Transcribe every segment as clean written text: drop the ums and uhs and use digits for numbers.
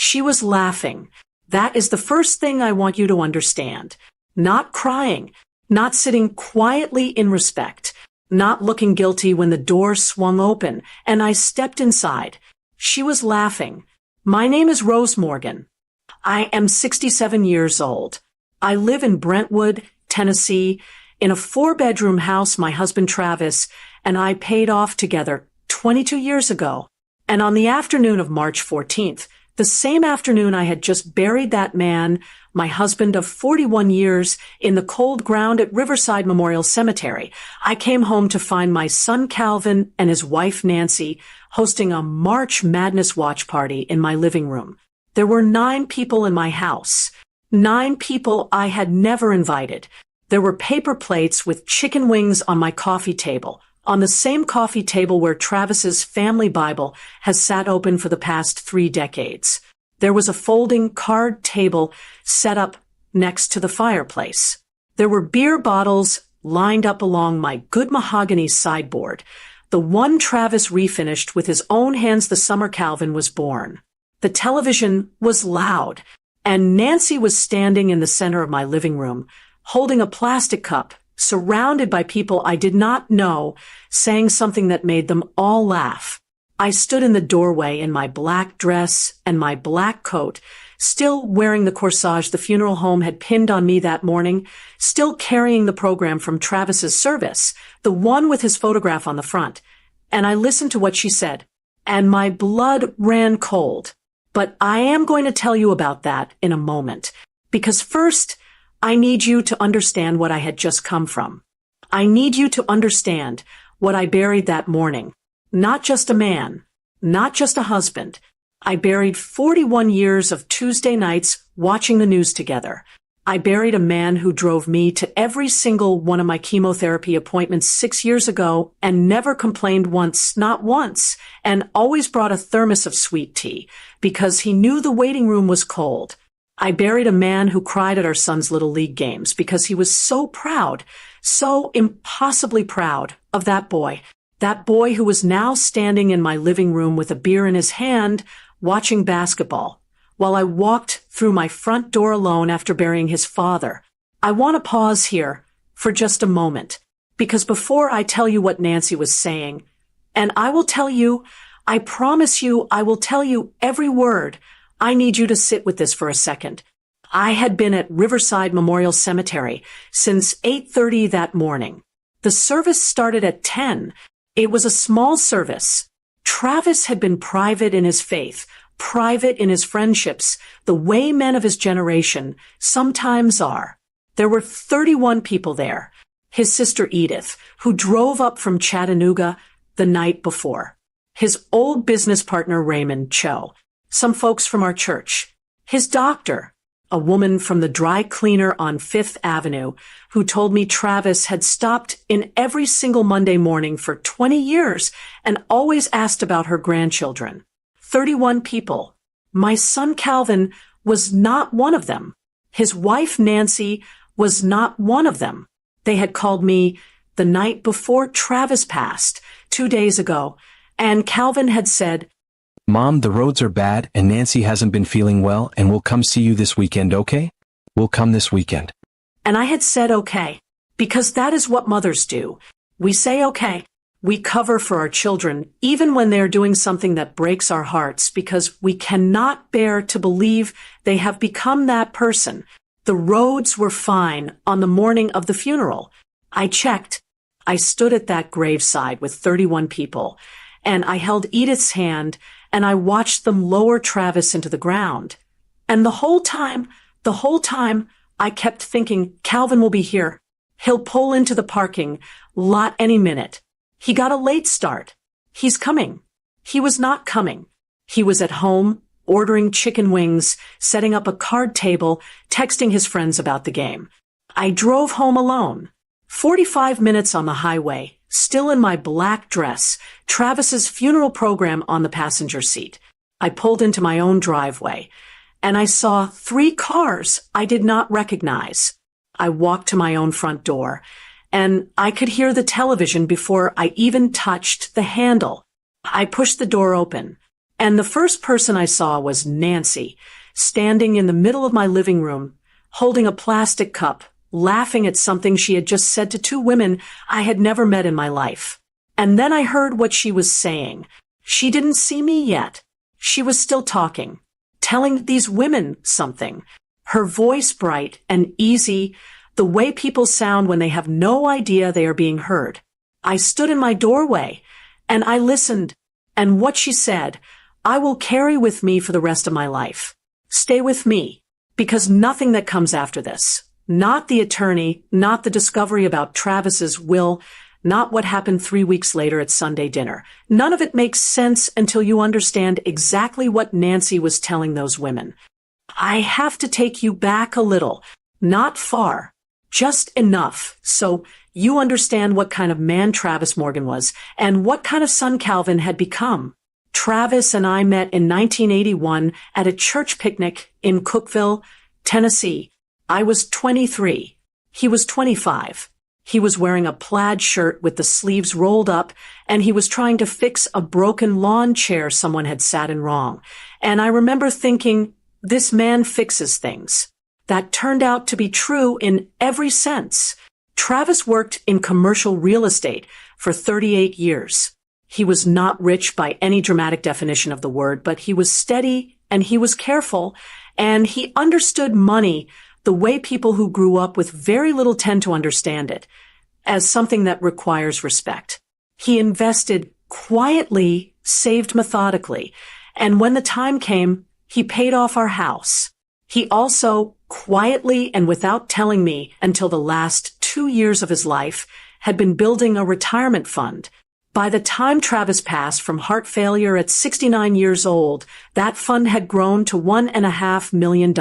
She was laughing. That is the first thing I want you to understand. Not crying, not sitting quietly in respect, not looking guilty when the door swung open and I stepped inside. She was laughing. My name is Rose Morgan. I am 67 years old. I live in Brentwood, Tennessee, in a 4-bedroom house my husband Travis and I paid off together 22 years ago. And on the afternoon of March 14th, the same afternoon I had just buried that man, my husband of 41 years, in the cold ground at Riverside Memorial Cemetery, I came home to find my son Calvin and his wife Nancy hosting a March Madness watch party in my living room. There were 9 people in my house. 9 people I had never invited. There were paper plates with chicken wings on my coffee table, on the same coffee table where Travis's family Bible has sat open for the past 3 decades. There was a folding card table set up next to the fireplace. There were beer bottles lined up along my good mahogany sideboard, the one Travis refinished with his own hands the summer Calvin was born. The television was loud, and Nancy was standing in the center of my living room, holding a plastic cup, surrounded by people I did not know, saying something that made them all laugh. I stood in the doorway in my black dress and my black coat, still wearing the corsage the funeral home had pinned on me that morning, still carrying the program from Travis's service, the one with his photograph on the front. And I listened to what she said, and my blood ran cold. But I am going to tell you about that in a moment, because first, I need you to understand what I had just come from. I need you to understand what I buried that morning. Not just a man, not just a husband. I buried 41 years of Tuesday nights watching the news together. I buried a man who drove me to every single one of my chemotherapy appointments 6 years ago and never complained once, not once, and always brought a thermos of sweet tea because he knew the waiting room was cold. I buried a man who cried at our son's Little League games because he was so proud, so impossibly proud of that boy who was now standing in my living room with a beer in his hand, watching basketball, while I walked through my front door alone after burying his father. I want to pause here for just a moment, because before I tell you what Nancy was saying, and I will tell you, I promise you, I will tell you every word, I need you to sit with this for a second. I had been at Riverside Memorial Cemetery since 8:30 that morning. The service started at 10. It was a small service. Travis had been private in his faith, private in his friendships, the way men of his generation sometimes are. There were 31 people there. His sister Edith, who drove up from Chattanooga the night before. His old business partner Raymond Cho. Some folks from our church. His doctor, a woman from the dry cleaner on 5th Avenue, who told me Travis had stopped in every single Monday morning for 20 years and always asked about her grandchildren. 31 people. My son Calvin was not one of them. His wife Nancy was not one of them. They had called me the night before Travis passed, 2 days ago, and Calvin had said, "Mom, the roads are bad and Nancy hasn't been feeling well and we'll come see you this weekend, okay? We'll come this weekend." And I had said okay, because that is what mothers do. We say okay. We cover for our children, even when they're doing something that breaks our hearts, because we cannot bear to believe they have become that person. The roads were fine on the morning of the funeral. I checked. I stood at that graveside with 31 people, and I held Edith's hand, and I watched them lower Travis into the ground. And the whole time, I kept thinking, Calvin will be here. He'll pull into the parking lot any minute. He got a late start. He's coming. He was not coming. He was at home, ordering chicken wings, setting up a card table, texting his friends about the game. I drove home alone. 45 minutes on the highway, still in my black dress, Travis's funeral program on the passenger seat. I pulled into my own driveway, and I saw 3 cars I did not recognize. I walked to my own front door, and I could hear the television before I even touched the handle. I pushed the door open, And the first person I saw was Nancy, standing in the middle of my living room, holding a plastic cup, laughing at something she had just said to two women I had never met in my life. And then I heard what she was saying. She didn't see me yet. She was still talking, telling these women something. Her voice bright and easy, the way people sound when they have no idea they are being heard. I stood in my doorway, and I listened, and what she said, I will carry with me for the rest of my life. Stay with me, because nothing that comes after this, not the attorney, not the discovery about Travis's will, not what happened 3 weeks later at Sunday dinner. None of it makes sense until you understand exactly what Nancy was telling those women. I have to take you back a little, not far, just enough, so you understand what kind of man Travis Morgan was and what kind of son Calvin had become. Travis and I met in 1981 at a church picnic in Cookeville, Tennessee. I was 23. He was 25. He was wearing a plaid shirt with the sleeves rolled up, and he was trying to fix a broken lawn chair someone had sat in wrong. And I remember thinking, this man fixes things. That turned out to be true in every sense. Travis worked in commercial real estate for 38 years. He was not rich by any dramatic definition of the word, but he was steady and he was careful, and he understood money the way people who grew up with very little tend to understand it, as something that requires respect. He invested quietly, saved methodically, and when the time came, he paid off our house. He also, quietly and without telling me until the last 2 years of his life, had been building a retirement fund. By the time Travis passed from heart failure at 69 years old, that fund had grown to $1.5 million.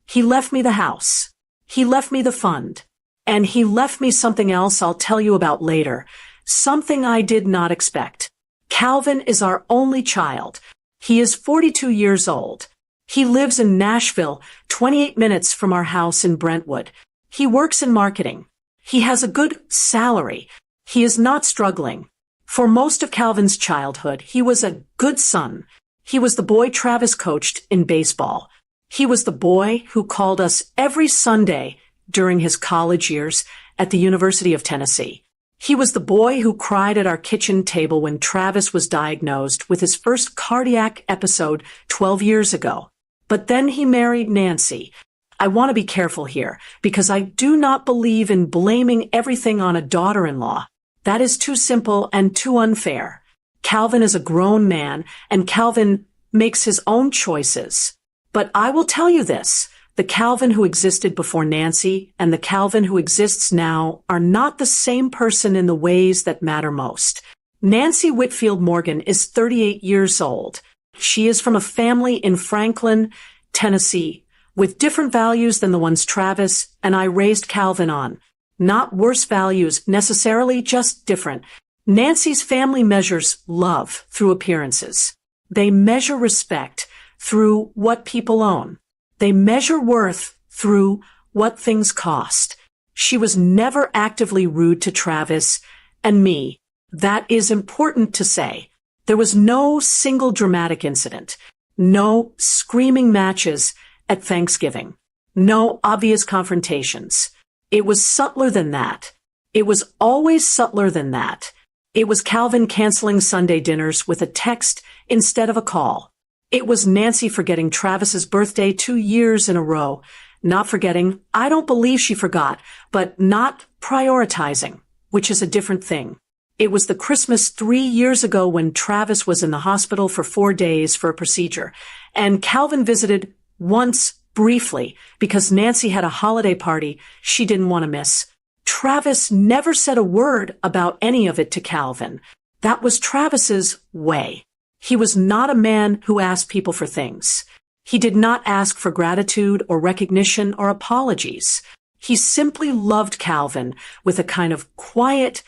He left me the house. He left me the fund. And he left me something else I'll tell you about later. Something I did not expect. Calvin is our only child. He is 42 years old. He lives in Nashville, 28 minutes from our house in Brentwood. He works in marketing. He has a good salary. He is not struggling. For most of Calvin's childhood, he was a good son. He was the boy Travis coached in baseball. He was the boy who called us every Sunday during his college years at the University of Tennessee. He was the boy who cried at our kitchen table when Travis was diagnosed with his first cardiac episode 12 years ago. But then he married Nancy. I want to be careful here, because I do not believe in blaming everything on a daughter-in-law. That is too simple and too unfair. Calvin is a grown man, and Calvin makes his own choices. But I will tell you this. The Calvin who existed before Nancy and the Calvin who exists now are not the same person in the ways that matter most. Nancy Whitfield Morgan is 38 years old. She is from a family in Franklin, Tennessee, with different values than the ones Travis and I raised Calvin on. Not worse values necessarily, just different. Nancy's family measures love through appearances. They measure respect through what people own. They measure worth through what things cost. She was never actively rude to Travis and me. That is important to say. There was no single dramatic incident, no screaming matches at Thanksgiving, no obvious confrontations. It was subtler than that. It was always subtler than that. It was Calvin canceling Sunday dinners with a text instead of a call. It was Nancy forgetting Travis's birthday 2 years in a row. Not forgetting, I don't believe she forgot, but not prioritizing, which is a different thing. It was the Christmas 3 years ago when Travis was in the hospital for 4 days for a procedure, and Calvin visited once briefly because Nancy had a holiday party she didn't want to miss. Travis never said a word about any of it to Calvin. That was Travis's way. He was not a man who asked people for things. He did not ask for gratitude or recognition or apologies. He simply loved Calvin with a kind of quiet,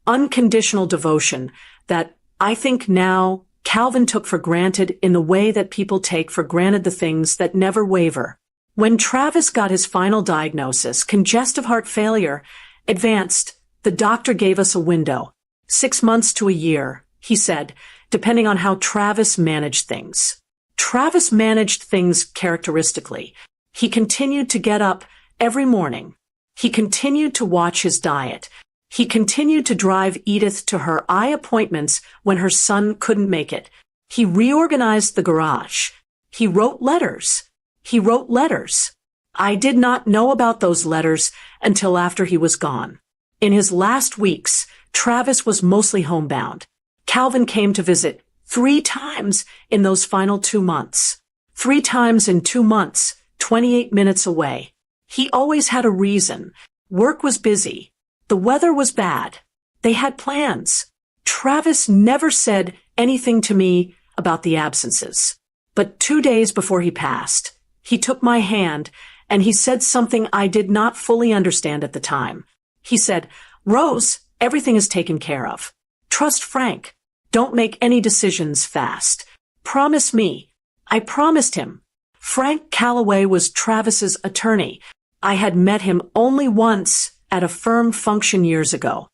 unconditional devotion that I think now Calvin took for granted in the way that people take for granted the things that never waver. When Travis got his final diagnosis, congestive heart failure, advanced, the doctor gave us a window. 6 months to a year. He said, depending on how Travis managed things. Travis managed things characteristically. He continued to get up every morning. He continued to watch his diet. He continued to drive Edith to her eye appointments when her son couldn't make it. He reorganized the garage. He wrote letters. He wrote letters. I did not know about those letters until after he was gone. In his last weeks, Travis was mostly homebound. Calvin came to visit 3 times in those final 2 months. 3 times in 2 months, 28 minutes away. He always had a reason. Work was busy. The weather was bad. They had plans. Travis never said anything to me about the absences. But 2 days before he passed, he took my hand and he said something I did not fully understand at the time. He said, "Rose, everything is taken care of. Trust Frank. Don't make any decisions fast. Promise me." I promised him. Frank Calloway was Travis's attorney. I had met him only once at a firm function years ago.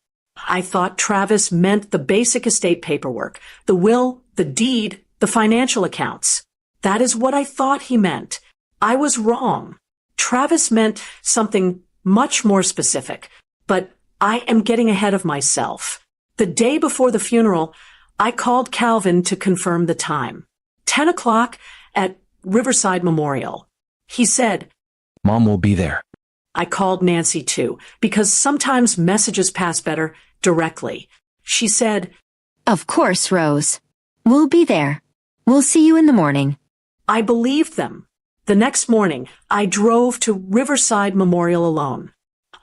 I thought Travis meant the basic estate paperwork, the will, the deed, the financial accounts. That is what I thought he meant. I was wrong. Travis meant something much more specific, but I am getting ahead of myself. The day before the funeral, I called Calvin to confirm the time. 10 o'clock at Riverside Memorial. He said, Mom will be there. I called Nancy too, because sometimes messages pass better directly. She said, "Of course, Rose. We'll be there. We'll see you in the morning." I believed them. The next morning, I drove to Riverside Memorial alone.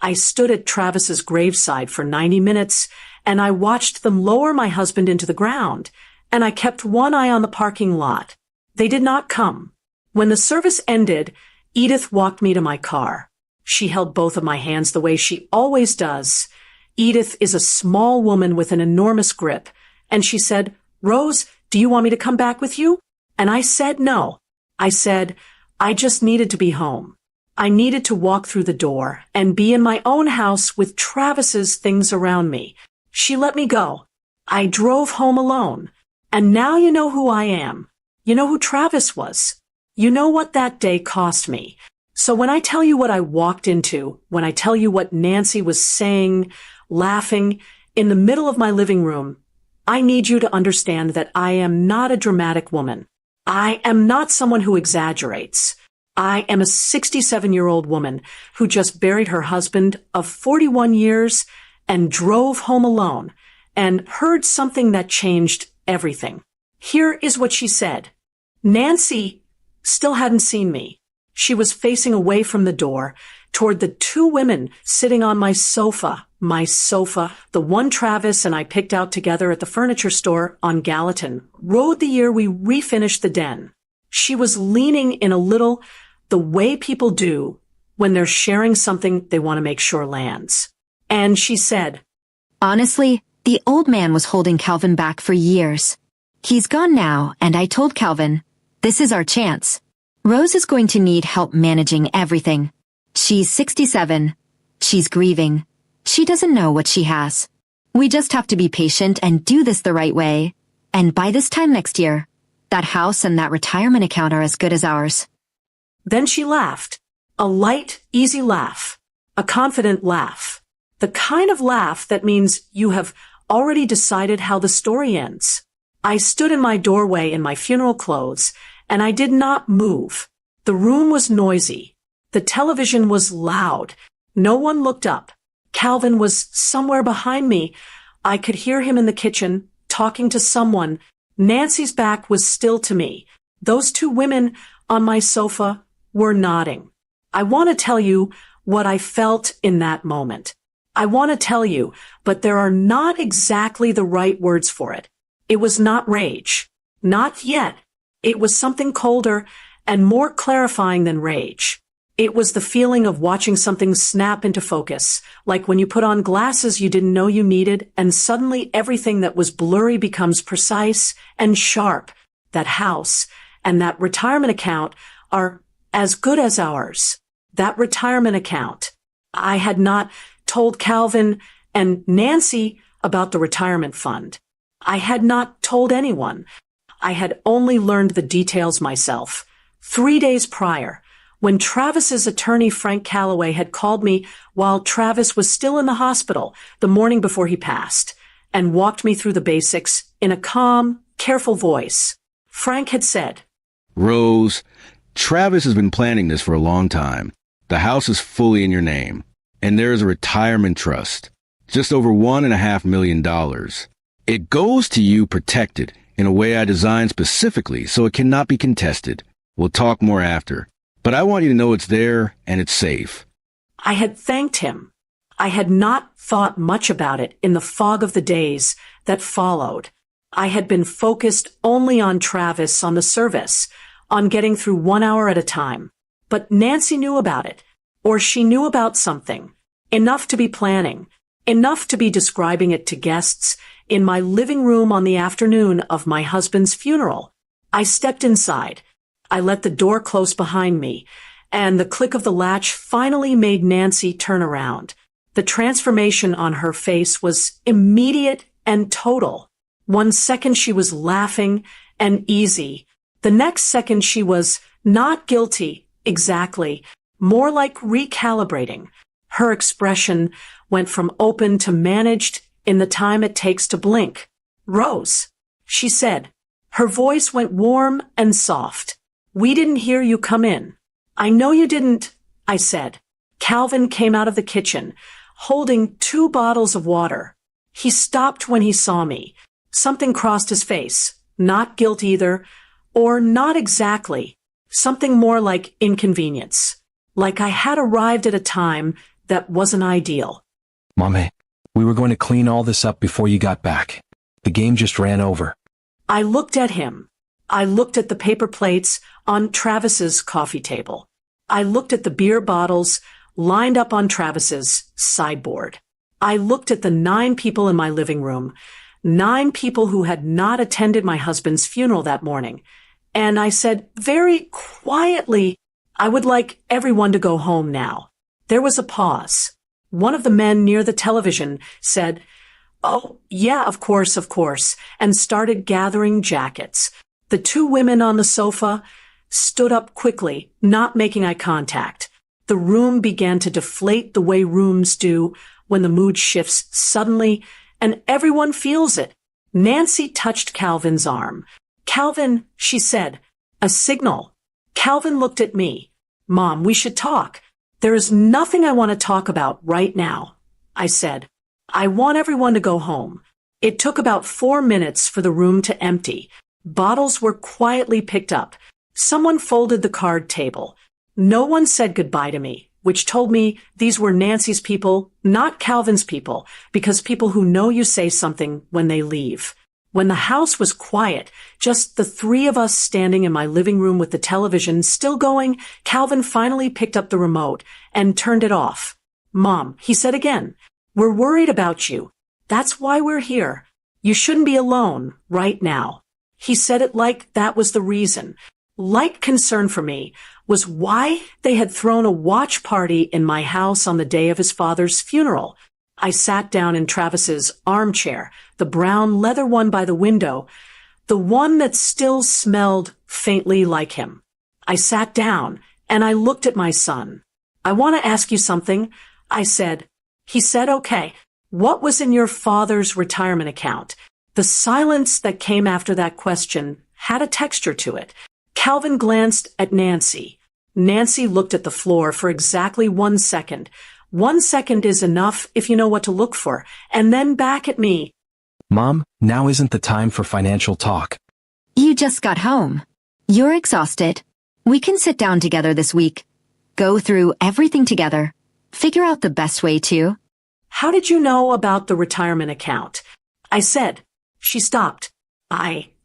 I stood at Travis's graveside for 90 minutes, and I watched them lower my husband into the ground, and I kept one eye on the parking lot. They did not come. When the service ended, Edith walked me to my car. She held both of my hands the way she always does. Edith is a small woman with an enormous grip, and she said, "Rose, do you want me to come back with you?" And I said no. I said, I just needed to be home. I needed to walk through the door and be in my own house with Travis's things around me. She let me go. I drove home alone. And now you know who I am. You know who Travis was. You know what that day cost me. So when I tell you what I walked into, when I tell you what Nancy was saying, laughing, in the middle of my living room, I need you to understand that I am not a dramatic woman. I am not someone who exaggerates. I am a 67-year-old woman who just buried her husband of 41 years and drove home alone and heard something that changed everything. Here is what she said. Nancy still hadn't seen me. She was facing away from the door toward the 2 women sitting on my sofa, the one Travis and I picked out together at the furniture store on Gallatin Road the year we refinished the den. She was leaning in a little the way people do when they're sharing something they want to make sure lands. And she said, "Honestly, the old man was holding Calvin back for years. He's gone now, and I told Calvin, this is our chance. Rose is going to need help managing everything. She's 67. She's grieving. She doesn't know what she has. We just have to be patient and do this the right way. And by this time next year, that house and that retirement account are as good as ours." Then she laughed. A light, easy laugh. A confident laugh. The kind of laugh that means you have already decided how the story ends. I stood in my doorway in my funeral clothes, and I did not move. The room was noisy. The television was loud. No one looked up. Calvin was somewhere behind me. I could hear him in the kitchen, talking to someone. Nancy's back was still to me. Those 2 women on my sofa were nodding. I want to tell you what I felt in that moment. I want to tell you, but there are not exactly the right words for it. It was not rage. Not yet. It was something colder and more clarifying than rage. It was the feeling of watching something snap into focus, like when you put on glasses you didn't know you needed, and suddenly everything that was blurry becomes precise and sharp. That house and that retirement account are as good as ours. That retirement account. I had not told Calvin and Nancy about the retirement fund. I had not told anyone. I had only learned the details myself. 3 days prior, when Travis's attorney Frank Calloway had called me while Travis was still in the hospital the morning before he passed, and walked me through the basics in a calm, careful voice. Frank had said, Rose, Travis has been planning this for a long time. The house is fully in your name, and there is a retirement trust, just over $1.5 million. It goes to you protected in a way I designed specifically so it cannot be contested. We'll talk more after, but I want you to know it's there and it's safe. I had thanked him. I had not thought much about it in the fog of the days that followed. I had been focused only on Travis, on the service, on getting through 1 hour at a time. But Nancy knew about it, or she knew about something, enough to be planning, enough to be describing it to guests in my living room on the afternoon of my husband's funeral. I stepped inside. I let the door close behind me, and the click of the latch finally made Nancy turn around. The transformation on her face was immediate and total. 1 second she was laughing and easy. The next second she was not guilty, exactly, more like recalibrating. Her expression went from open to managed in the time it takes to blink. Rose, she said. Her voice went warm and soft. We didn't hear you come in. I know you didn't, I said. Calvin came out of the kitchen, holding 2 bottles of water. He stopped when he saw me. Something crossed his face. Not guilt either, or not exactly. Something more like inconvenience. Like I had arrived at a time that wasn't ideal. Mommy, we were going to clean all this up before you got back. The game just ran over. I looked at him. I looked at the paper plates on Travis's coffee table. I looked at the beer bottles lined up on Travis's sideboard. I looked at the 9 people in my living room, 9 people who had not attended my husband's funeral that morning. And I said very quietly, I would like everyone to go home now. There was a pause. One of the men near the television said, "Oh, yeah, of course," and started gathering jackets. The 2 women on the sofa stood up quickly, not making eye contact. The room began to deflate the way rooms do when the mood shifts suddenly, and everyone feels it. Nancy touched Calvin's arm. "Calvin," she said, "a signal." Calvin looked at me. "Mom, we should talk." "There is nothing I want to talk about right now," I said. "I want everyone to go home." It took about 4 minutes for the room to empty. Bottles were quietly picked up. Someone folded the card table. No one said goodbye to me, which told me these were Nancy's people, not Calvin's people, because people who know you say something when they leave. When the house was quiet, just the 3 of us standing in my living room with the television still going, Calvin finally picked up the remote and turned it off. "Mom," he said again, "we're worried about you. That's why we're here. You shouldn't be alone right now." He said it like that was the reason. Like concern for me was why they had thrown a watch party in my house on the day of his father's funeral. I sat down in Travis's armchair, the brown leather one by the window, the one that still smelled faintly like him. I sat down and I looked at my son. "I want to ask you something," I said. He said, "Okay, what was in your father's retirement account?" The silence that came after that question had a texture to it. Calvin glanced at Nancy. Nancy looked at the floor for exactly 1 second. 1 second is enough if you know what to look for, and then back at me. Mom, now isn't the time for financial talk. You just got home. You're exhausted. We can sit down together this week. Go through everything together. Figure out the best way to. "How did you know about the retirement account?" I said. She stopped.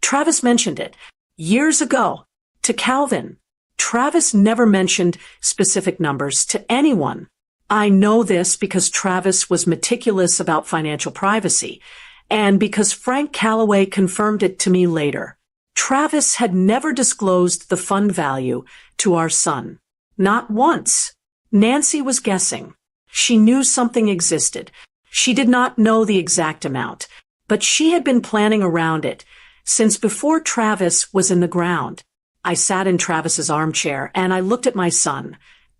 Travis mentioned it. Years ago. To Calvin. Travis never mentioned specific numbers to anyone. I know this because Travis was meticulous about financial privacy, and because Frank Calloway confirmed it to me later. Travis had never disclosed the fund value to our son. Not once. Nancy was guessing. She knew something existed. She did not know the exact amount, but she had been planning around it since before Travis was in the ground. I sat in Travis's armchair and I looked at my son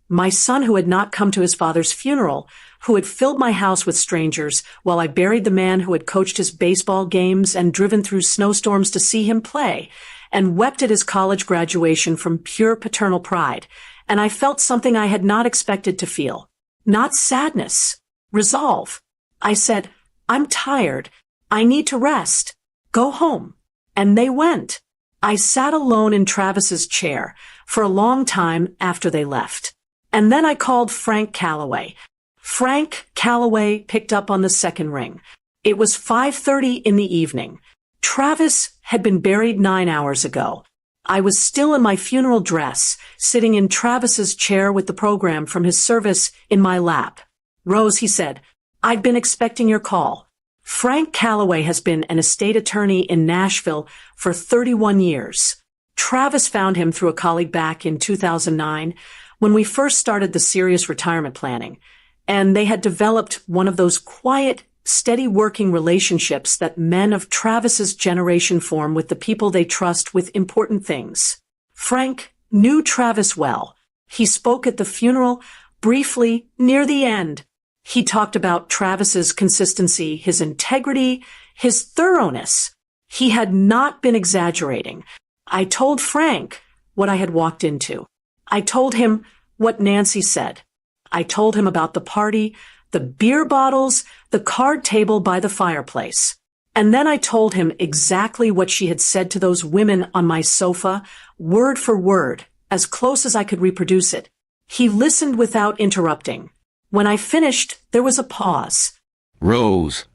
who had not come to his father's funeral, who had filled my house with strangers while I buried the man who had coached his baseball games and driven through snowstorms to see him play, and wept at his college graduation from pure paternal pride. And I felt something I had not expected to feel. Not sadness. Resolve. I said, "I'm tired. I need to rest. Go home." And they went. I sat alone in Travis's chair for a long time after they left. And then I called Frank Calloway. Frank Calloway picked up on the second ring. It was 5:30 in the evening. Travis had been buried 9 hours ago. I was still in my funeral dress, sitting in Travis's chair with the program from his service in my lap. "Rose," he said, "I'd been expecting your call. Frank Calloway has been an estate attorney in Nashville for 31 years. Travis found him through a colleague back in 2009 when we first started the serious retirement planning, and they had developed one of those quiet, steady working relationships that men of Travis's generation form with the people they trust with important things. Frank knew Travis well. He spoke at the funeral briefly near the end. He talked about Travis's consistency, his integrity, his thoroughness. He had not been exaggerating. I told Frank what I had walked into. I told him what Nancy said. I told him about the party, the beer bottles, the card table by the fireplace. And then I told him exactly what she had said to those women on my sofa, word for word, as close as I could reproduce it. He listened without interrupting. When I finished, there was a pause. "Rose,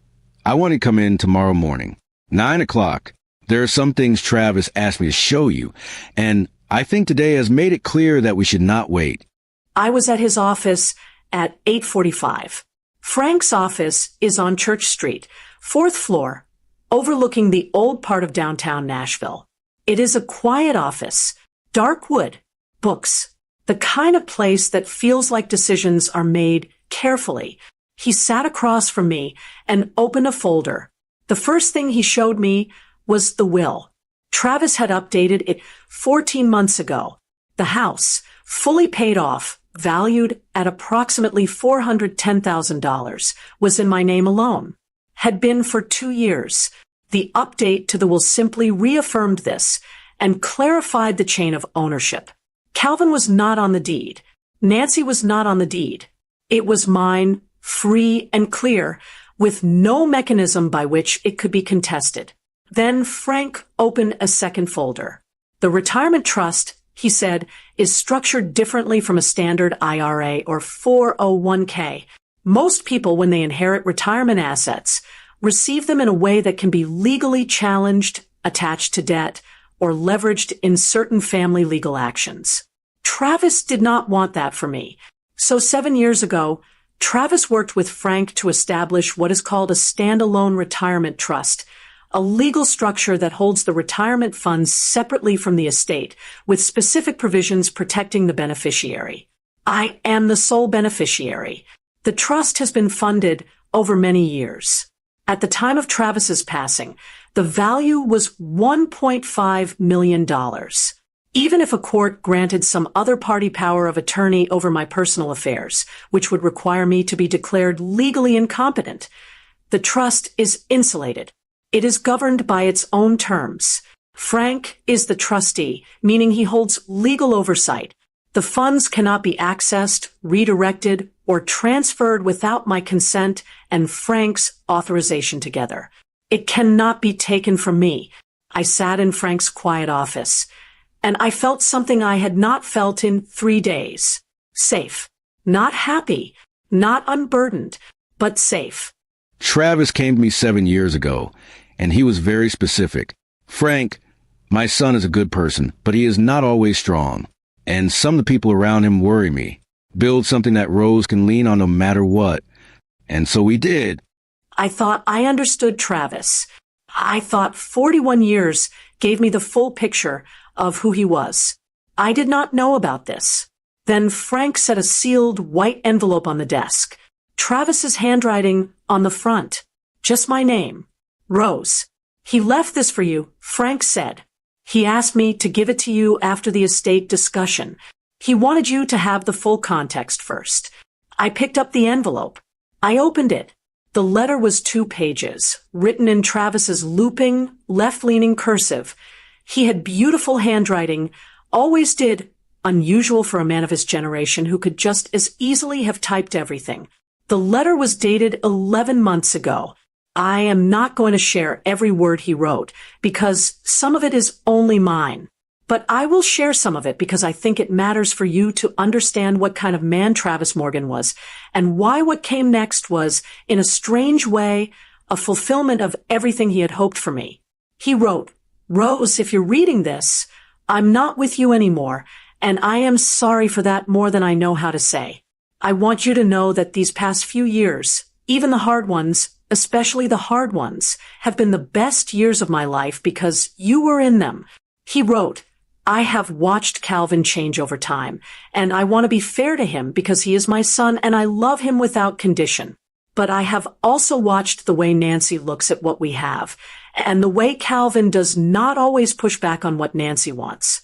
I want to come in tomorrow morning, 9 o'clock. There are some things Travis asked me to show you, and I think today has made it clear that we should not wait." I was at his office at 8:45. Frank's office is on Church Street, 4th floor, overlooking the old part of downtown Nashville. It is a quiet office, dark wood, books, the kind of place that feels like decisions are made carefully. He sat across from me and opened a folder. The first thing he showed me was the will. Travis had updated it 14 months ago. The house, fully paid off, valued at approximately $410,000, was in my name alone. Had been for 2 years. The update to the will simply reaffirmed this and clarified the chain of ownership. Calvin was not on the deed. Nancy was not on the deed. It was mine, free and clear, with no mechanism by which it could be contested. Then Frank opened a second folder. The retirement trust, he said, is structured differently from a standard IRA or 401k. Most people, when they inherit retirement assets, receive them in a way that can be legally challenged, attached to debt, or leveraged in certain family legal actions. Travis did not want that for me. So 7 years ago, Travis worked with Frank to establish what is called a standalone retirement trust, a legal structure that holds the retirement funds separately from the estate, with specific provisions protecting the beneficiary. I am the sole beneficiary. The trust has been funded over many years. At the time of Travis's passing, the value was $1.5 million. Even if a court granted some other party power of attorney over my personal affairs, which would require me to be declared legally incompetent, the trust is insulated. It is governed by its own terms. Frank is the trustee, meaning he holds legal oversight. The funds cannot be accessed, redirected, or transferred without my consent and Frank's authorization together. It cannot be taken from me. I sat in Frank's quiet office, and I felt something I had not felt in 3 days. Safe. Not happy. Not unburdened, but safe. Travis came to me 7 years ago, and he was very specific. "Frank, my son is a good person, but he is not always strong. And some of the people around him worry me. Build something that Rose can lean on no matter what." And so we did. I thought I understood Travis. I thought 41 years gave me the full picture of who he was. I did not know about this. Then Frank set a sealed white envelope on the desk. Travis's handwriting on the front. Just my name. Rose, he left this for you, Frank said. He asked me to give it to you after the estate discussion. He wanted you to have the full context first. I picked up the envelope. I opened it. The letter was 2 pages, written in Travis's looping, left-leaning cursive. He had beautiful handwriting, always did, unusual for a man of his generation who could just as easily have typed everything. The letter was dated 11 months ago. I am not going to share every word he wrote, because some of it is only mine. But I will share some of it because I think it matters for you to understand what kind of man Travis Morgan was, and why what came next was, in a strange way, a fulfillment of everything he had hoped for me. He wrote, "Rose, if you're reading this, I'm not with you anymore, and I am sorry for that more than I know how to say. I want you to know that these past few years, even the hard ones, especially the hard ones, have been the best years of my life because you were in them." He wrote, "I have watched Calvin change over time, and I want to be fair to him because he is my son and I love him without condition. But I have also watched the way Nancy looks at what we have, and the way Calvin does not always push back on what Nancy wants.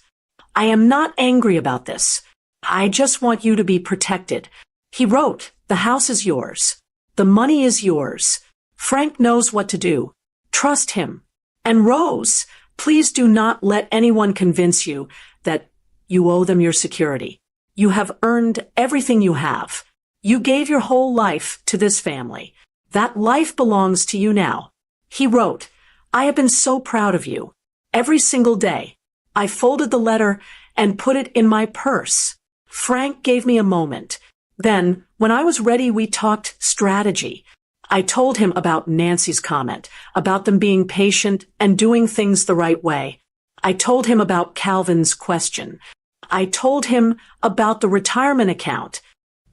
I am not angry about this. I just want you to be protected." He wrote, "The house is yours. The money is yours. Frank knows what to do. Trust him. And Rose, please do not let anyone convince you that you owe them your security. You have earned everything you have. You gave your whole life to this family. That life belongs to you now." He wrote, "I have been so proud of you. Every single day. I folded the letter and put it in my purse. Frank gave me a moment. Then, when I was ready, we talked strategy. I told him about Nancy's comment, about them being patient and doing things the right way. I told him about Calvin's question. I told him about the retirement account."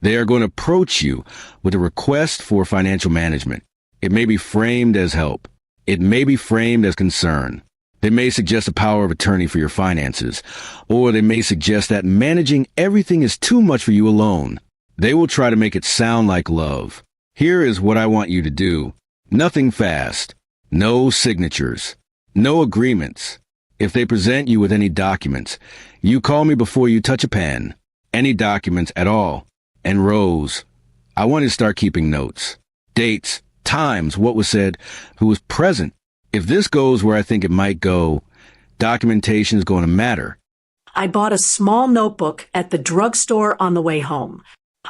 They are going to approach you with a request for financial management. It may be framed as help. It may be framed as concern. They may suggest a power of attorney for your finances, or they may suggest that managing everything is too much for you alone. They will try to make it sound like love. Here is what I want you to do. Nothing fast. No signatures. No agreements. If they present you with any documents, you call me before you touch a pen. Any documents at all. And Rose, I want you to start keeping notes. Dates, times, what was said, who was present. If this goes where I think it might go, documentation is going to matter. I bought a small notebook at the drugstore on the way home.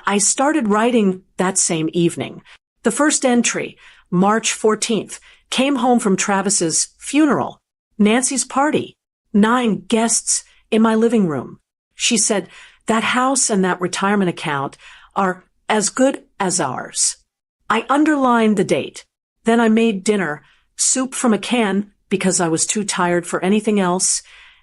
I started writing that same evening. The first entry, March 14th, came home from Travis's funeral, Nancy's party, 9 guests in my living room. She said, "That house and that retirement account are as good as ours." I underlined the date. Then I made dinner, soup from a can because I was too tired for anything else,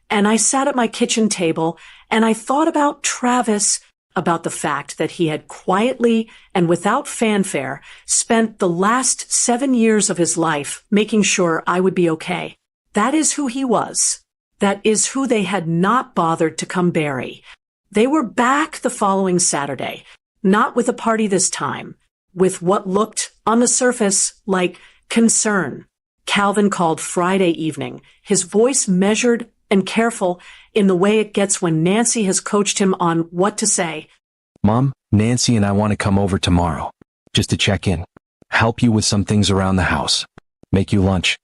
and I sat at my kitchen table and I thought about Travis, about the fact that he had quietly and without fanfare spent the last 7 years of his life making sure I would be okay. That is who he was. That is who they had not bothered to come bury. They were back the following Saturday, not with a party this time, with what looked, on the surface, like concern. Calvin called Friday evening, his voice measured and careful in the way it gets when Nancy has coached him on what to say. "Mom, Nancy and I want to come over tomorrow, just to check in, help you with some things around the house, make you lunch."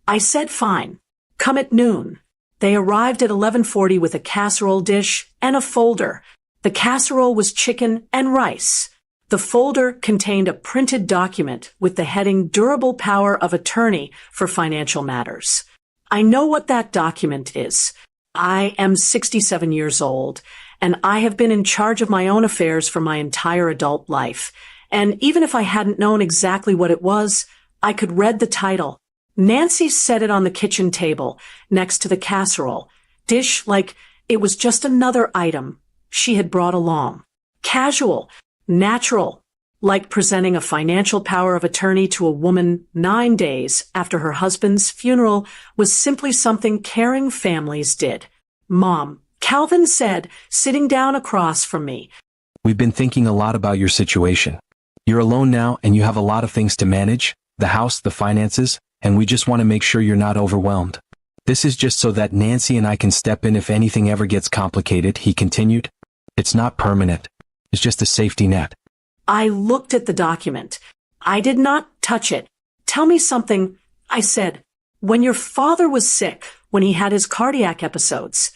I said fine. Come at noon. They arrived at 11:40 with a casserole dish and a folder. The casserole was chicken and rice. The folder contained a printed document with the heading Durable Power of Attorney for Financial Matters. I know what that document is. I am 67 years old, and I have been in charge of my own affairs for my entire adult life. And even if I hadn't known exactly what it was, I could read the title. Nancy set it on the kitchen table, next to the casserole, dish like it was just another item she had brought along. Casual, natural, like presenting a financial power of attorney to a woman 9 days after her husband's funeral was simply something caring families did. "Mom," Calvin said, sitting down across from me. "We've been thinking a lot about your situation. You're alone now and you have a lot of things to manage, the house, the finances, and we just want to make sure you're not overwhelmed. This is just so that Nancy and I can step in if anything ever gets complicated," he continued. "It's not permanent. It's just a safety net." I looked at the document. I did not touch it. "Tell me something," I said. "When your father was sick, when he had his cardiac episodes,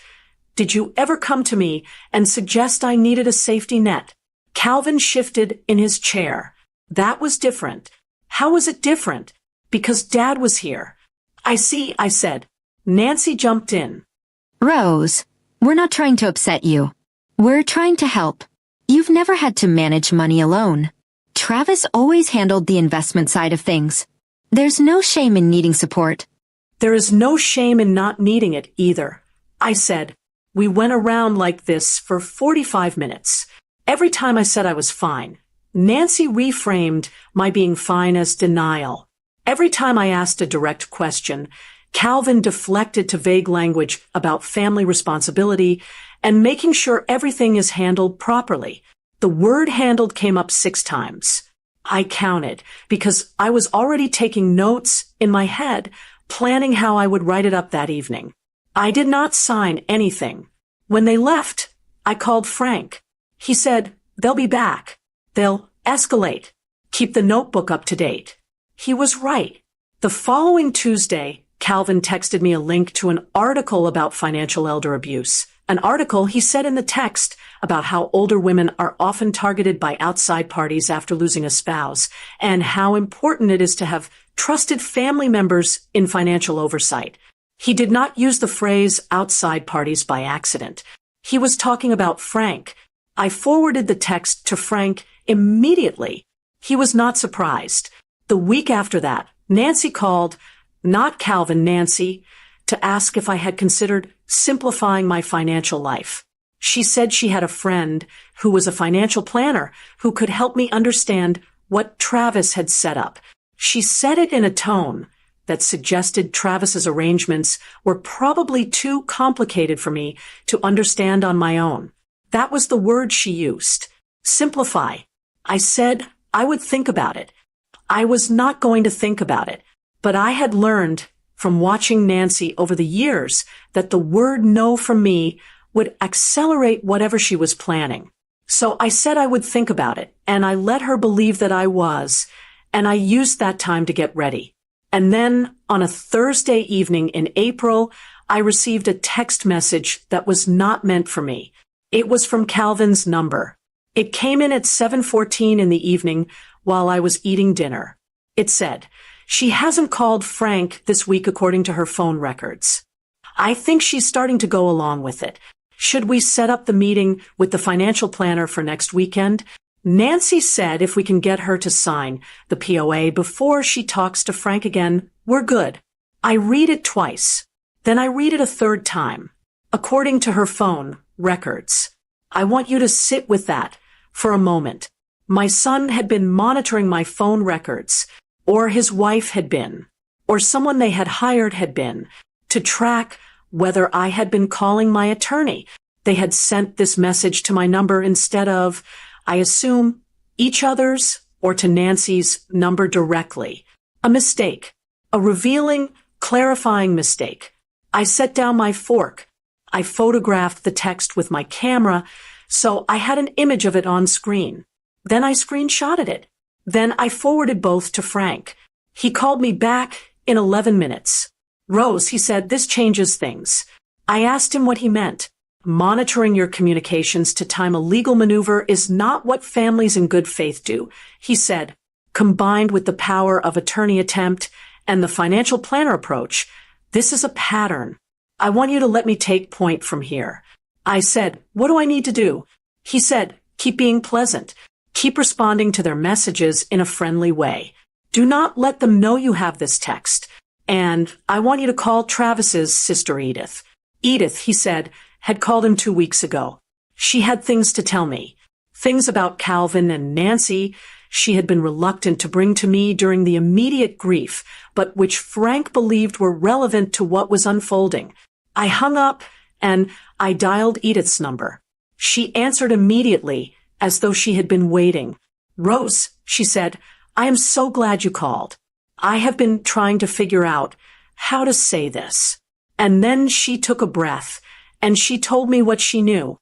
did you ever come to me and suggest I needed a safety net?" Calvin shifted in his chair. "That was different." "How was it different?" "Because Dad was here." "I see," I said. Nancy jumped in. Rose, we're not trying to upset you. We're trying to help. You've never had to manage money alone. Travis always handled the investment side of things. There's no shame in needing support. "There is no shame in not needing it either," I said. We went around like this for 45 minutes. Every time I said I was fine, Nancy reframed my being fine as denial. Every time I asked a direct question, Calvin deflected to vague language about family responsibility and making sure everything is handled properly. The word handled came up 6 times. I counted because I was already taking notes in my head, planning how I would write it up that evening. I did not sign anything. When they left, I called Frank. He said, "They'll be back. They'll escalate. Keep the notebook up to date." He was right. The following Tuesday, Calvin texted me a link to an article about financial elder abuse. An article, he said in the text, about how older women are often targeted by outside parties after losing a spouse, and how important it is to have trusted family members in financial oversight. He did not use the phrase outside parties by accident. He was talking about Frank. I forwarded the text to Frank immediately. He was not surprised. The week after that, Nancy called, not Calvin, Nancy, to ask if I had considered simplifying my financial life. She said she had a friend who was a financial planner who could help me understand what Travis had set up. She said it in a tone that suggested Travis's arrangements were probably too complicated for me to understand on my own. That was the word she used. Simplify. I said I would think about it. I was not going to think about it, but I had learned from watching Nancy over the years that the word no from me would accelerate whatever she was planning. So I said I would think about it, and I let her believe that I was, and I used that time to get ready. And then, on a Thursday evening in April, I received a text message that was not meant for me. It was from Calvin's number. It came in at 7:14 in the evening while I was eating dinner. It said, "She hasn't called Frank this week according to her phone records. I think she's starting to go along with it. Should we set up the meeting with the financial planner for next weekend? Nancy said if we can get her to sign the POA before she talks to Frank again, we're good." I read it twice. Then I read it a third time. According to her phone records. I want you to sit with that for a moment. My son had been monitoring my phone records, or his wife had been, or someone they had hired had been, to track whether I had been calling my attorney. They had sent this message to my number instead of, I assume, each other's or to Nancy's number directly. A mistake. A revealing, clarifying mistake. I set down my fork. I photographed the text with my camera, so I had an image of it on screen. Then I screenshotted it. Then I forwarded both to Frank. He called me back in 11 minutes. "Rose," he said, "this changes things." I asked him what he meant. "Monitoring your communications to time a legal maneuver is not what families in good faith do," he said. "Combined with the power of attorney attempt and the financial planner approach, this is a pattern. I want you to let me take point from here." I said, "What do I need to do?" He said, "Keep being pleasant. Keep responding to their messages in a friendly way. Do not let them know you have this text. And I want you to call Travis's sister Edith." Edith, he said, had called him 2 weeks ago. She had things to tell me. Things about Calvin and Nancy she had been reluctant to bring to me during the immediate grief, but which Frank believed were relevant to what was unfolding. I hung up and I dialed Edith's number. She answered immediately, as though she had been waiting. "Rose," she said, "I am so glad you called. I have been trying to figure out how to say this. And then she took a breath, and she told me what she knew.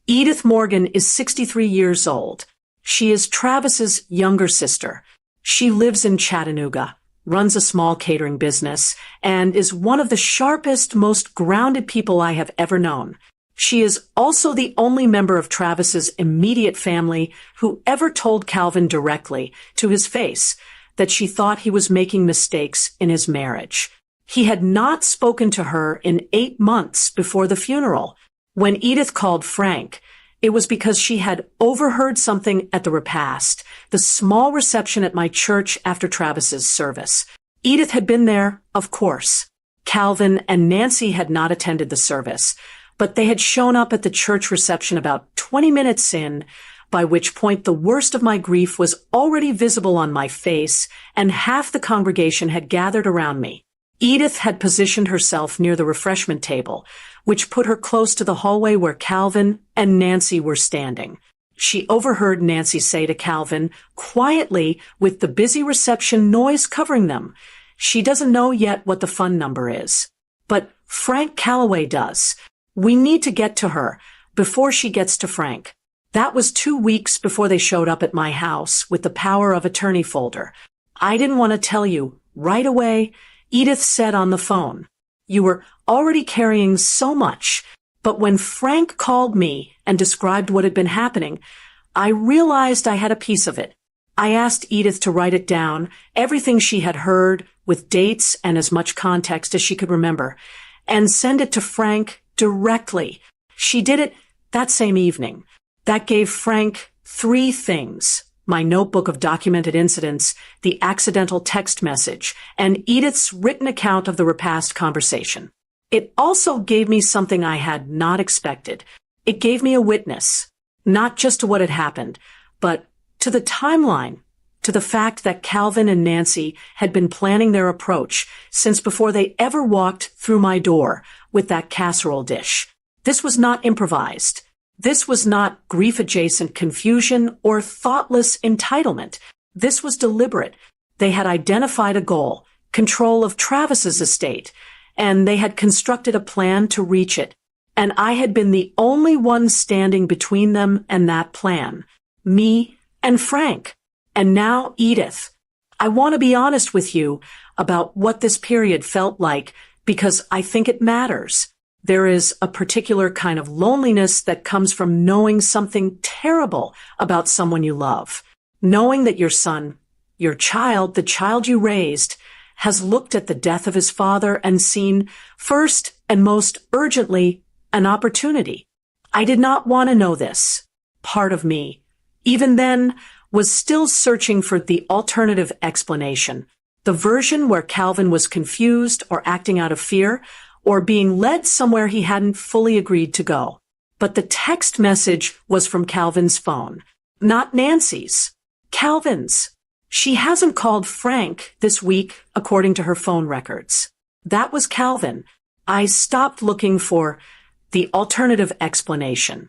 Edith Morgan is 63 years old. She is Travis's younger sister. She lives in Chattanooga, runs a small catering business, and is one of the sharpest, most grounded people I have ever known. She is also the only member of Travis's immediate family who ever told Calvin directly, to his face, that she thought he was making mistakes in his marriage. He had not spoken to her in 8 months before the funeral. When Edith called Frank, it was because she had overheard something at the repast, the small reception at my church after Travis's service. Edith had been there, of course. Calvin and Nancy had not attended the service, but they had shown up at the church reception about 20 minutes in, by which point the worst of my grief was already visible on my face, and half the congregation had gathered around me. Edith had positioned herself near the refreshment table, which put her close to the hallway where Calvin and Nancy were standing. She overheard Nancy say to Calvin, quietly, with the busy reception noise covering them, "She doesn't know yet what the phone number is. But Frank Calloway does. We need to get to her before she gets to Frank." That was 2 weeks before they showed up at my house with the power of attorney folder. "I didn't want to tell you right away," Edith said on the phone. "You were already carrying so much, but when Frank called me and described what had been happening, I realized I had a piece of it. I asked Edith to write it down, everything she had heard, with dates and as much context as she could remember, and send it to Frank directly. She did it that same evening. That gave Frank 3 things: my notebook of documented incidents, the accidental text message, and Edith's written account of the repast conversation. It also gave me something I had not expected. It gave me a witness, not just to what had happened, but to the timeline, to the fact that Calvin and Nancy had been planning their approach since before they ever walked through my door with that casserole dish. This was not improvised. This was not grief-adjacent confusion or thoughtless entitlement. This was deliberate. They had identified a goal, control of Travis's estate, and they had constructed a plan to reach it. And I had been the only one standing between them and that plan. Me and Frank. And now Edith. I want to be honest with you about what this period felt like because I think it matters. There is a particular kind of loneliness that comes from knowing something terrible about someone you love. Knowing that your son, your child, the child you raised, has looked at the death of his father and seen, first and most urgently, an opportunity. I did not want to know this. Part of me, even then, was still searching for the alternative explanation, the version where Calvin was confused or acting out of fear, or being led somewhere he hadn't fully agreed to go. But the text message was from Calvin's phone, not Nancy's. Calvin's. She hasn't called Frank this week, according to her phone records. That was Calvin. I stopped looking for the alternative explanation.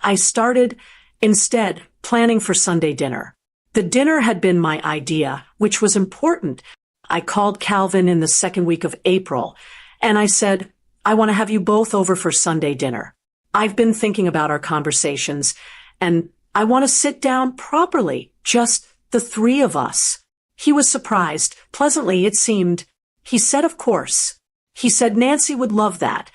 I started, instead, planning for Sunday dinner. The dinner had been my idea, which was important. I called Calvin in the second week of April, and I said, "I want to have you both over for Sunday dinner. I've been thinking about our conversations, and I want to sit down properly, just the 3 of us." He was surprised, pleasantly it seemed. He said, "Of course." He said Nancy would love that.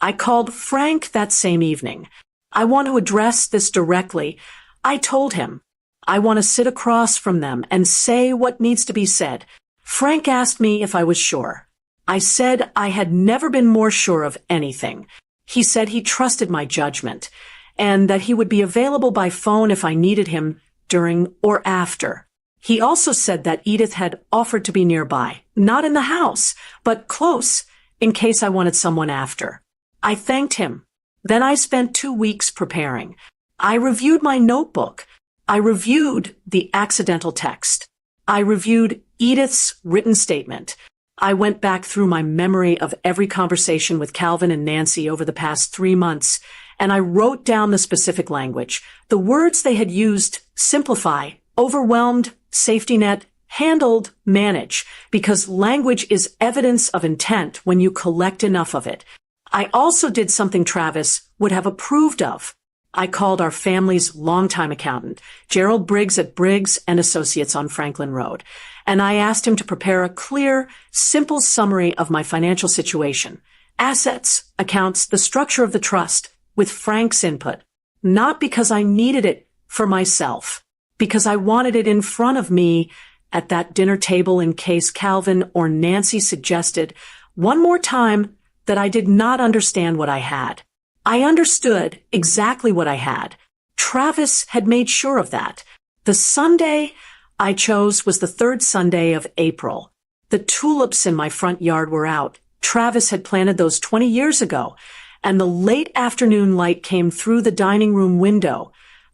I called Frank that same evening. "I want to address this directly." I told him, "I want to sit across from them and say what needs to be said." Frank asked me if I was sure. I said I had never been more sure of anything. He said he trusted my judgment, and that he would be available by phone if I needed him during or after. He also said that Edith had offered to be nearby, not in the house, but close, in case I wanted someone after. I thanked him. Then I spent 2 weeks preparing. I reviewed my notebook. I reviewed the accidental text. I reviewed Edith's written statement. I went back through my memory of every conversation with Calvin and Nancy over the past 3 months, and I wrote down the specific language, the words they had used: simplify, overwhelmed, safety net, handled manage, because language is evidence of intent when you collect enough of it. I also did something Travis would have approved of. I called our family's longtime accountant, Gerald Briggs at Briggs and Associates on Franklin Road, and I asked him to prepare a clear, simple summary of my financial situation. Assets, accounts, the structure of the trust, with Frank's input. Not because I needed it for myself, because I wanted it in front of me at that dinner table in case Calvin or Nancy suggested one more time that I did not understand what I had. I understood exactly what I had. Travis had made sure of that. The Sunday I chose was the third Sunday of April. The tulips in my front yard were out. Travis had planted those 20 years ago, and the late afternoon light came through the dining room window,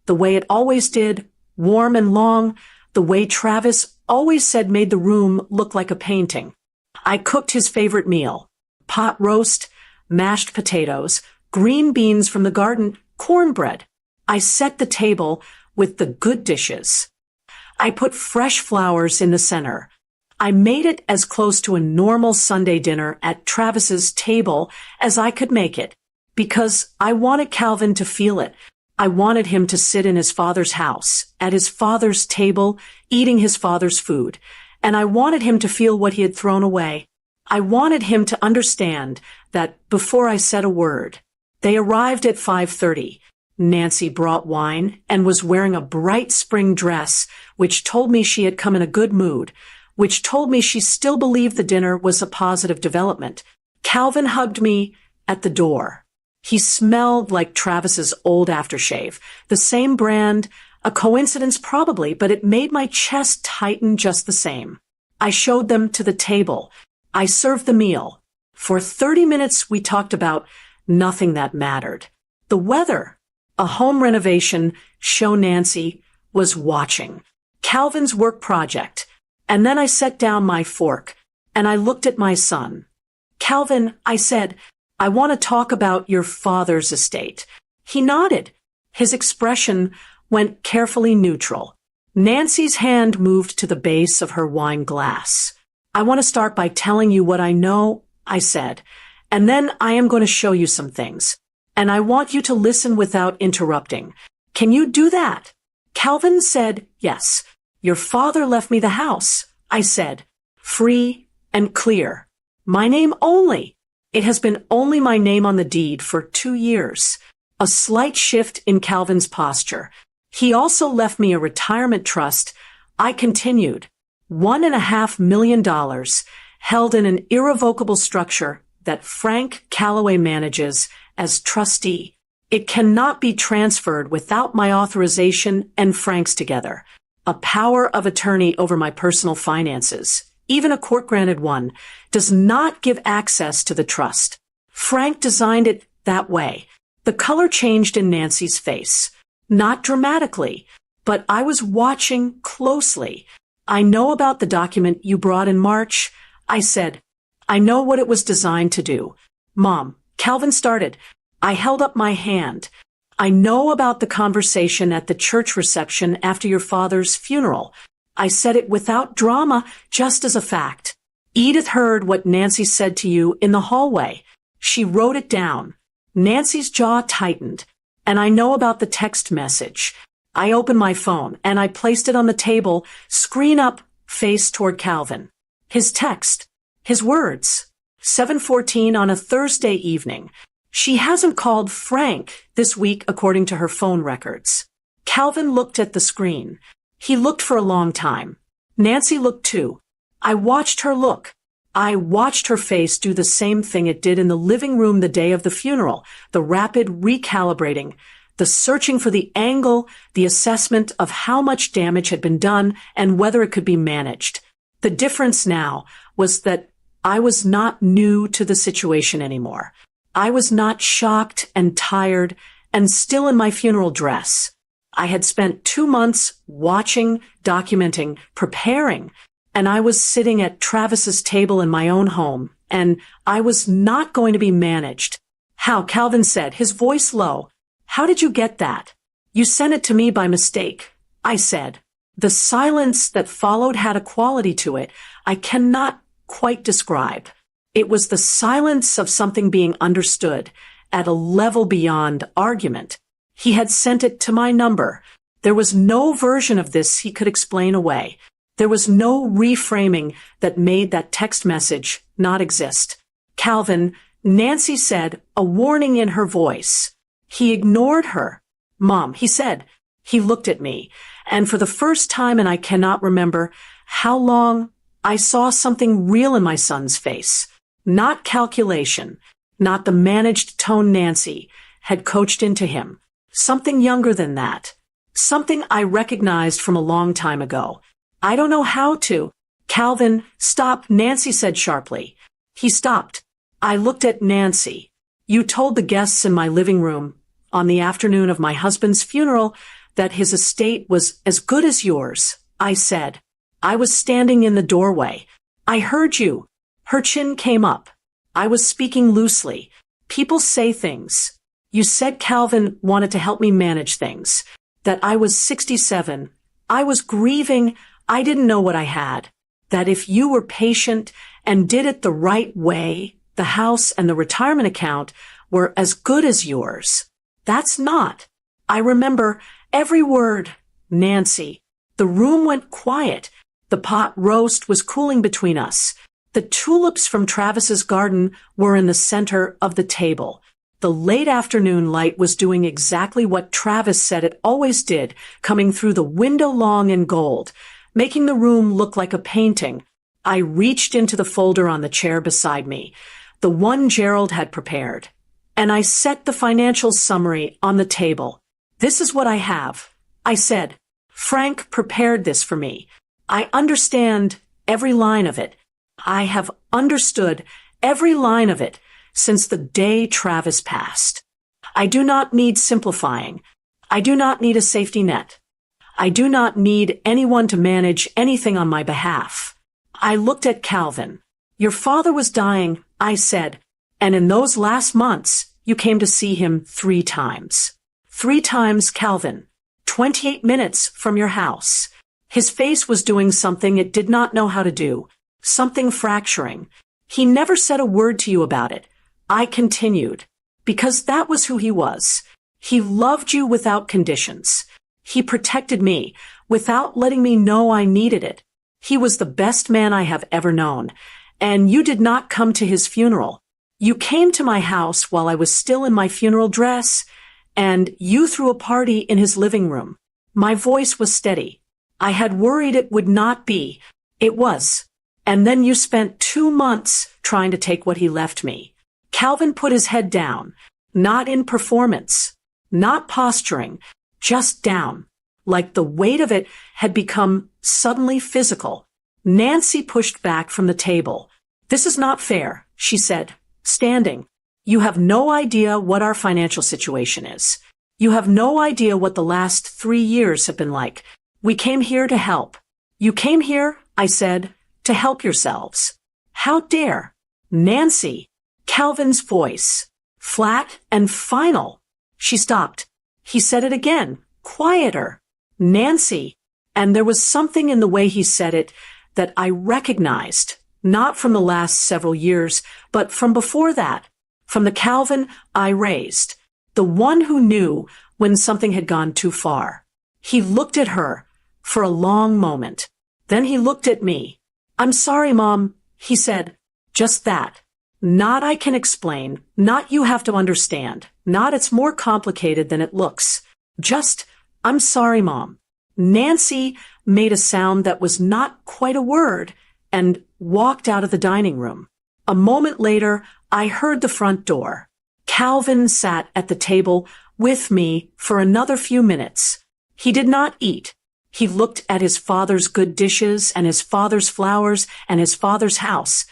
the way it always did, warm and long, the way Travis always said made the room look like a painting. I cooked his favorite meal, pot roast, mashed potatoes, green beans from the garden, cornbread. I set the table with the good dishes. I put fresh flowers in the center. I made it as close to a normal Sunday dinner at Travis's table as I could make it, because I wanted Calvin to feel it. I wanted him to sit in his father's house, at his father's table, eating his father's food, and I wanted him to feel what he had thrown away. I wanted him to understand that before I said a word. They arrived at 5:30. Nancy brought wine and was wearing a bright spring dress, which told me she had come in a good mood, which told me she still believed the dinner was a positive development. Calvin hugged me at the door. He smelled like Travis's old aftershave, the same brand, a coincidence probably, but it made my chest tighten just the same. I showed them to the table. I served the meal. For 30 minutes we talked about nothing that mattered. The weather, a home renovation, show Nancy was watching, Calvin's work project, and then I set down my fork and I looked at my son. Calvin, I said, I want to talk about your father's estate. He nodded. His expression went carefully neutral. Nancy's hand moved to the base of her wine glass. I want to start by telling you what I know, I said, and then I am going to show you some things. And I want you to listen without interrupting. Can you do that? Calvin said, yes. Your father left me the house, I said, free and clear. My name only. It has been only my name on the deed for 2 years. A slight shift in Calvin's posture. He also left me a retirement trust. I continued. $1.5 million held in an irrevocable structure that Frank Calloway manages as trustee. It cannot be transferred without my authorization and Frank's together. A power of attorney over my personal finances, even a court-granted one, does not give access to the trust. Frank designed it that way. The color changed in Nancy's face. Not dramatically, but I was watching closely. I know about the document you brought in March, I said. I know what it was designed to do. Mom, Calvin started. I held up my hand. I know about the conversation at the church reception after your father's funeral. I said it without drama, just as a fact. Edith heard what Nancy said to you in the hallway. She wrote it down. Nancy's jaw tightened. And I know about the text message. I opened my phone and I placed it on the table, screen up, face toward Calvin. His text. His words. 7:14 on a Thursday evening. She hasn't called Frank this week according to her phone records. Calvin looked at the screen. He looked for a long time. Nancy looked too. I watched her look. I watched her face do the same thing it did in the living room the day of the funeral, the rapid recalibrating, the searching for the angle, the assessment of how much damage had been done and whether it could be managed. The difference now was that I was not new to the situation anymore. I was not shocked and tired and still in my funeral dress. I had spent 2 months watching, documenting, preparing, and I was sitting at Travis's table in my own home, and I was not going to be managed. How? Calvin said, his voice low. How did you get that? You sent it to me by mistake, I said. The silence that followed had a quality to it I cannot quite describe. It was the silence of something being understood at a level beyond argument. He had sent it to my number. There was no version of this he could explain away. There was no reframing that made that text message not exist. Calvin, Nancy said, a warning in her voice. He ignored her. Mom, he said. He looked at me, and for the first time, and I cannot remember how long, I saw something real in my son's face. Not calculation, not the managed tone Nancy had coached into him. Something younger than that. Something I recognized from a long time ago. I don't know how to. Calvin, stop, Nancy said sharply. He stopped. I looked at Nancy. You told the guests in my living room on the afternoon of my husband's funeral that his estate was as good as yours, I said. I was standing in the doorway. I heard you. Her chin came up. I was speaking loosely. People say things. You said Calvin wanted to help me manage things. That I was 67. I was grieving. I didn't know what I had. That if you were patient and did it the right way, the house and the retirement account were as good as yours. That's not. I remember every word. Nancy. The room went quiet. The pot roast was cooling between us. The tulips from Travis's garden were in the center of the table. The late afternoon light was doing exactly what Travis said it always did, coming through the window long in gold, making the room look like a painting. I reached into the folder on the chair beside me, the one Gerald had prepared, and I set the financial summary on the table. This is what I have, I said. Frank prepared this for me. I understand every line of it. I have understood every line of it since the day Travis passed. I do not need simplifying. I do not need a safety net. I do not need anyone to manage anything on my behalf. I looked at Calvin. Your father was dying, I said, and in those last months, you came to see him 3 times. 3 times, Calvin. 28 minutes from your house. His face was doing something it did not know how to do, something fracturing. He never said a word to you about it. I continued, because that was who he was. He loved you without conditions. He protected me without letting me know I needed it. He was the best man I have ever known, and you did not come to his funeral. You came to my house while I was still in my funeral dress, and you threw a party in his living room. My voice was steady. I had worried it would not be. It was. And then you spent 2 months trying to take what he left me. Calvin put his head down, not in performance, not posturing, just down, like the weight of it had become suddenly physical. Nancy pushed back from the table. This is not fair, she said, standing. You have no idea what our financial situation is. You have no idea what the last 3 years have been like. We came here to help. You came here, I said, to help yourselves. How dare? Nancy. Calvin's voice. Flat and final. She stopped. He said it again, quieter. Nancy. And there was something in the way he said it that I recognized, not from the last several years, but from before that, from the Calvin I raised, the one who knew when something had gone too far. He looked at her for a long moment. Then he looked at me. I'm sorry, Mom, he said. Just that. Not I can explain, not you have to understand, not it's more complicated than it looks. Just, I'm sorry, Mom. Nancy made a sound that was not quite a word and walked out of the dining room. A moment later, I heard the front door. Calvin sat at the table with me for another few minutes. He did not eat. He looked at his father's good dishes and his father's flowers and his father's house,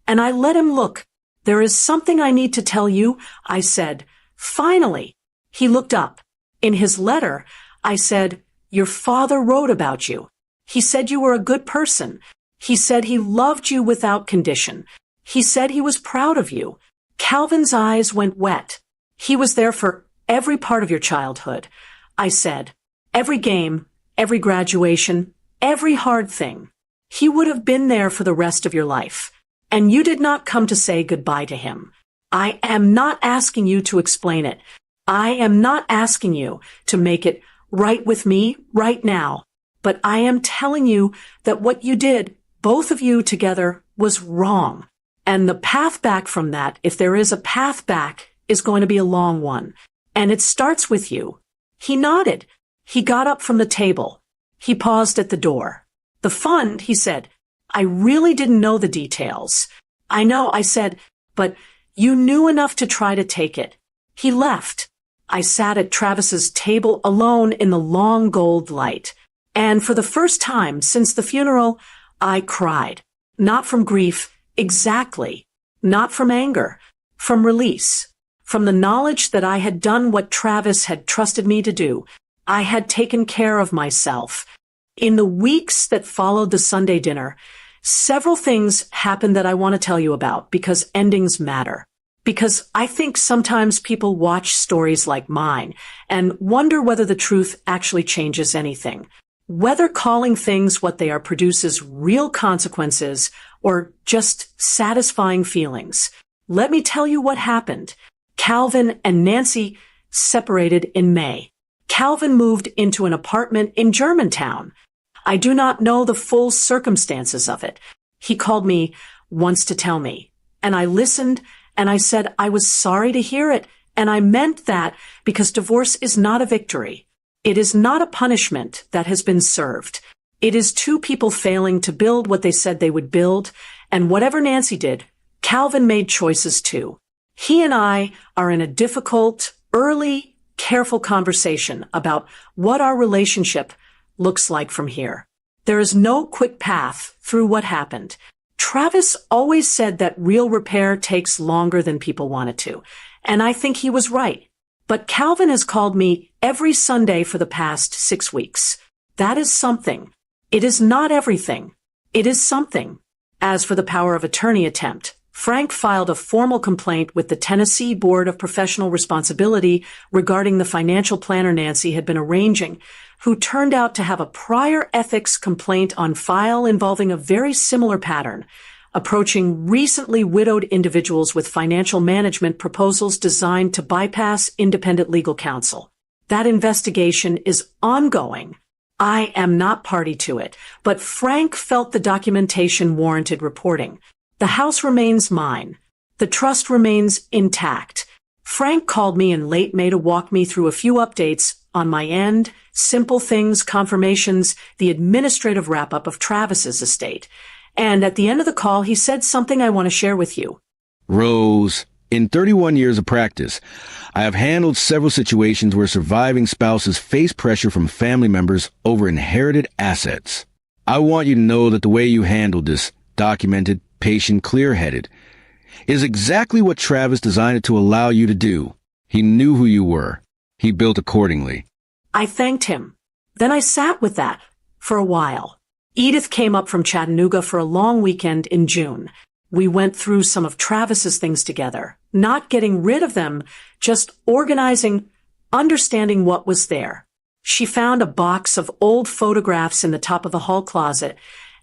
and I let him look. There is something I need to tell you, I said. Finally. He looked up. In his letter, I said, your father wrote about you. He said you were a good person. He said he loved you without condition. He said he was proud of you. Calvin's eyes went wet. He was there for every part of your childhood. I said, every game, every graduation, every hard thing. He would have been there for the rest of your life. And you did not come to say goodbye to him. I am not asking you to explain it. I am not asking you to make it right with me right now. But I am telling you that what you did, both of you together, was wrong. And the path back from that, if there is a path back, is going to be a long one. And it starts with you. He nodded. He got up from the table. He paused at the door. The fund, he said. I really didn't know the details. I know, I said, but you knew enough to try to take it. He left. I sat at Travis's table alone in the long gold light. And for the first time since the funeral, I cried. Not from grief, exactly. Not from anger. From release. From the knowledge that I had done what Travis had trusted me to do. I had taken care of myself. In the weeks that followed the Sunday dinner, several things happened that I want to tell you about because endings matter. Because I think sometimes people watch stories like mine and wonder whether the truth actually changes anything. Whether calling things what they are produces real consequences or just satisfying feelings. Let me tell you what happened. Calvin and Nancy separated in May. Calvin moved into an apartment in Germantown. I do not know the full circumstances of it. He called me once to tell me, and I listened, and I said I was sorry to hear it, and I meant that because divorce is not a victory. It is not a punishment that has been served. It is two people failing to build what they said they would build, and whatever Nancy did, Calvin made choices too. He and I are in a difficult, early, careful conversation about what our relationship looks like from here. There is no quick path through what happened. Travis always said that real repair takes longer than people want it to, and I think he was right. But Calvin has called me every Sunday for the past 6 weeks. That is something. It is not everything. It is something. As for the power of attorney attempt, Frank filed a formal complaint with the Tennessee Board of Professional Responsibility regarding the financial planner Nancy had been arranging, who turned out to have a prior ethics complaint on file involving a very similar pattern, approaching recently widowed individuals with financial management proposals designed to bypass independent legal counsel. That investigation is ongoing. I am not party to it, but Frank felt the documentation warranted reporting. The house remains mine. The trust remains intact. Frank called me in late May to walk me through a few updates on my end, simple things, confirmations, the administrative wrap-up of Travis's estate. And at the end of the call, he said something I want to share with you. Rose, in 31 years of practice, I have handled several situations where surviving spouses face pressure from family members over inherited assets. I want you to know that the way you handled this, documented, patient, clear-headed, is exactly what Travis designed it to allow you to do. He knew who you were. He built accordingly. I thanked him. Then I sat with that for a while. Edith came up from Chattanooga for a long weekend in June. We went through some of Travis's things together, not getting rid of them, just organizing, understanding what was there. She found a box of old photographs in the top of the hall closet,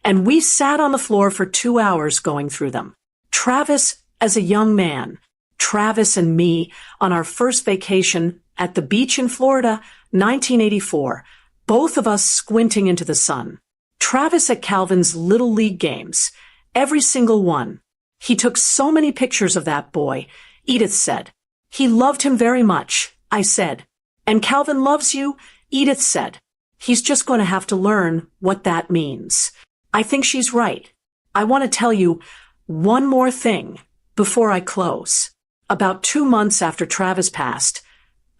and we sat on the floor for 2 hours going through them. Travis as a young man, Travis and me on our first vacation at the beach in Florida, 1984, both of us squinting into the sun. Travis at Calvin's Little League games, every single one. He took so many pictures of that boy, Edith said. He loved him very much, I said. And Calvin loves you, Edith said. He's just going to have to learn what that means. I think she's right. I want to tell you one more thing before I close. About 2 months after Travis passed,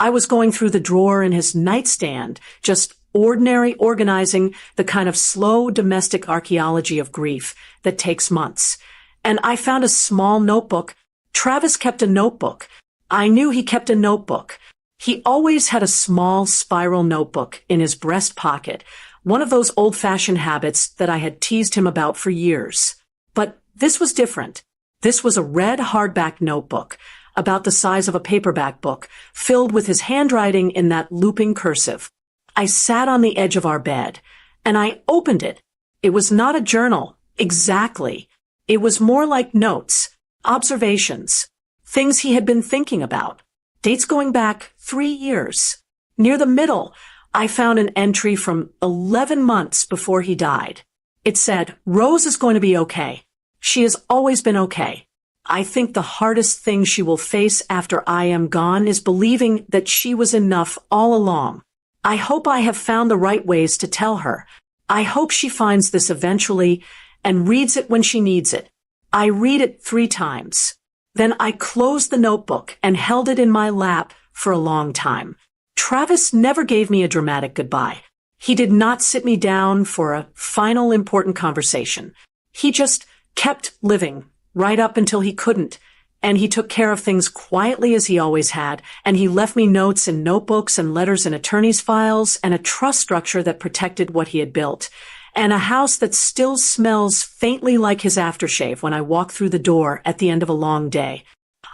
I was going through the drawer in his nightstand, just ordinary organizing, the kind of slow domestic archaeology of grief that takes months. And I found a small notebook. Travis kept a notebook. I knew he kept a notebook. He always had a small spiral notebook in his breast pocket, one of those old-fashioned habits that I had teased him about for years. But this was different. This was a red hardback notebook, about the size of a paperback book, filled with his handwriting in that looping cursive. I sat on the edge of our bed, and I opened it. It was not a journal, exactly. It was more like notes, observations, things he had been thinking about, dates going back 3 years. Near the middle, I found an entry from 11 months before he died. It said, "Rose is going to be okay. She has always been okay. I think the hardest thing she will face after I am gone is believing that she was enough all along. I hope I have found the right ways to tell her. I hope she finds this eventually and reads it when she needs it." I read it 3 times. Then I closed the notebook and held it in my lap for a long time. Travis never gave me a dramatic goodbye. He did not sit me down for a final important conversation. He just kept living right up until he couldn't, and he took care of things quietly as he always had, and he left me notes in notebooks and letters in attorney's files and a trust structure that protected what he had built, and a house that still smells faintly like his aftershave when I walk through the door at the end of a long day.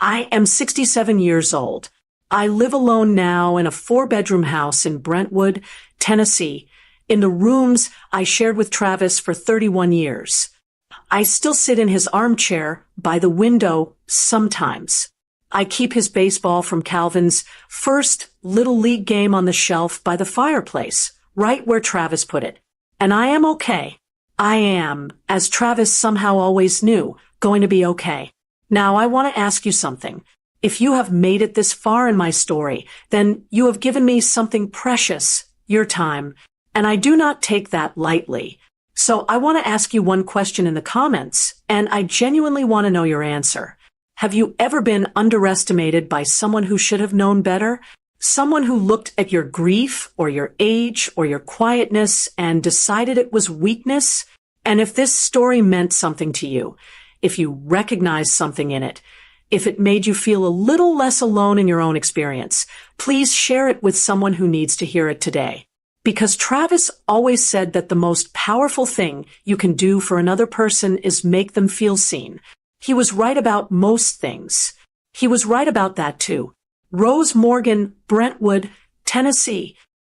I am 67 years old. I live alone now in a 4-bedroom house in Brentwood, Tennessee, in the rooms I shared with Travis for 31 years. I still sit in his armchair by the window sometimes. I keep his baseball from Calvin's first Little League game on the shelf by the fireplace, right where Travis put it. And I am okay. I am, as Travis somehow always knew, going to be okay. Now I want to ask you something. If you have made it this far in my story, then you have given me something precious, your time, and I do not take that lightly. So I want to ask you one question in the comments, and I genuinely want to know your answer. Have you ever been underestimated by someone who should have known better? Someone who looked at your grief or your age or your quietness and decided it was weakness? And if this story meant something to you, if you recognized something in it, if it made you feel a little less alone in your own experience, please share it with someone who needs to hear it today. Because Travis always said that the most powerful thing you can do for another person is make them feel seen. He was right about most things. He was right about that too. Rose Morgan, Brentwood, Tennessee,